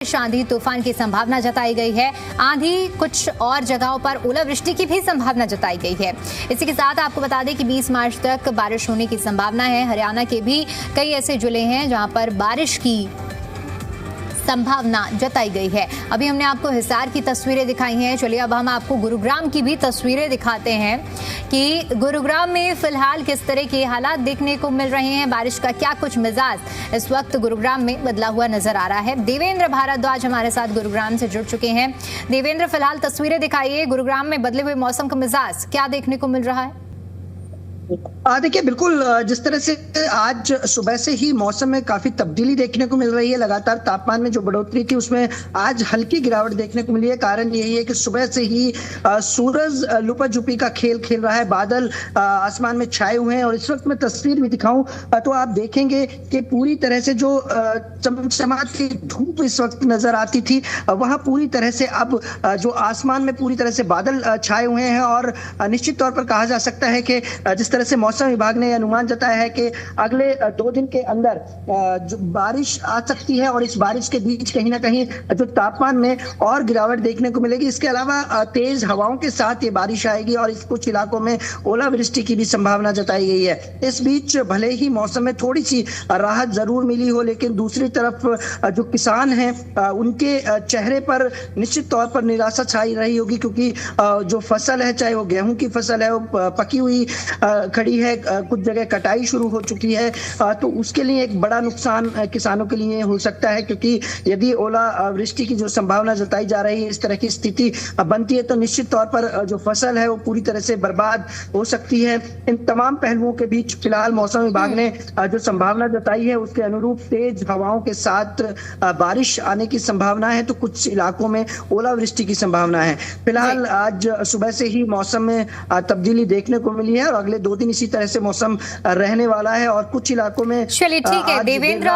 आंधी तूफान की संभावना जताई गई है। आंधी कुछ और जगहों पर ओलावृष्टि की भी संभावना जताई गई है। इसी के साथ आपको बता दें कि 20 मार्च तक बारिश होने की संभावना है। हरियाणा के भी कई ऐसे जिले हैं जहां पर बारिश की संभावना जताई गई है। अभी हमने आपको हिसार की तस्वीरें दिखाई हैं। चलिए अब हम आपको गुरुग्राम की भी तस्वीरें दिखाते हैं कि गुरुग्राम में फिलहाल किस तरह के हालात देखने को मिल रहे हैं। बारिश का क्या कुछ मिजाज इस वक्त गुरुग्राम में बदला हुआ नजर आ रहा है। देवेंद्र भारद्वाज हमारे साथ गुरुग्राम से जुड़ चुके हैं। देवेंद्र, फिलहाल तस्वीरें दिखाइए। गुरुग्राम में बदले हुए मौसम का मिजाज क्या देखने को मिल रहा है? देखिए, बिल्कुल जिस तरह से आज सुबह से ही मौसम में काफी तब्दीली देखने को मिल रही है। लगातार तापमान में जो बढ़ोतरी थी उसमें आज हल्की गिरावट देखने को मिली है। कारण यही है कि सुबह से ही सूरज लुका छुपी का खेल खेल रहा है। बादल आसमान में छाए हुए हैं और इस वक्त मैं तस्वीर भी दिखाऊं तो आप देखेंगे कि पूरी तरह से जो चमचमाती धूप इस वक्त नजर आती थी वहां पूरी तरह से अब जो आसमान में पूरी तरह से बादल छाए हुए हैं। और निश्चित तौर पर कहा जा सकता है कि जिस तरह से मौसम विभाग ने अनुमान जताया है कि अगले 2 दिन के अंदर जो बारिश आ सकती है और इस बारिश के बीच कहीं ना कहीं जो तापमान में और गिरावट देखने को मिलेगी। इसके अलावा तेज हवाओं के साथ ये बारिश आएगी और इस कुछ इलाकों में ओलावृष्टि की भी संभावना जताई गई है। इस बीच भले ही मौसम में थोड़ी सी राहत जरूर मिली हो, लेकिन दूसरी तरफ जो किसान हैं उनके चेहरे पर निश्चित तौर पर निराशा छाई रही होगी, क्योंकि जो फसल है, चाहे वो गेहूं की फसल है, वो पकी हुई खड़ी है, कुछ जगह कटाई शुरू हो चुकी है। तो उसके लिए एक बड़ा नुकसान किसानों के लिए हो सकता है, क्योंकि यदि ओलावृष्टि की जो संभावना जताई जा रही है, इस तरह की स्थिति बनती है तो निश्चित तौर पर जो फसल है वो पूरी तरह से बर्बाद हो सकती है। इन तमाम पहलुओं के बीच फिलहाल मौसम विभाग ने जो संभावना जताई है उसके अनुरूप तेज हवाओं के साथ बारिश आने की संभावना है, तो कुछ इलाकों में ओलावृष्टि की संभावना है। फिलहाल आज सुबह से ही मौसम में तब्दीली देखने को मिली है और अगले 2 दिन इसी तरह से मौसम रहने वाला है। और कुछ इलाकों में चलिए ठीक है देवेंद्र।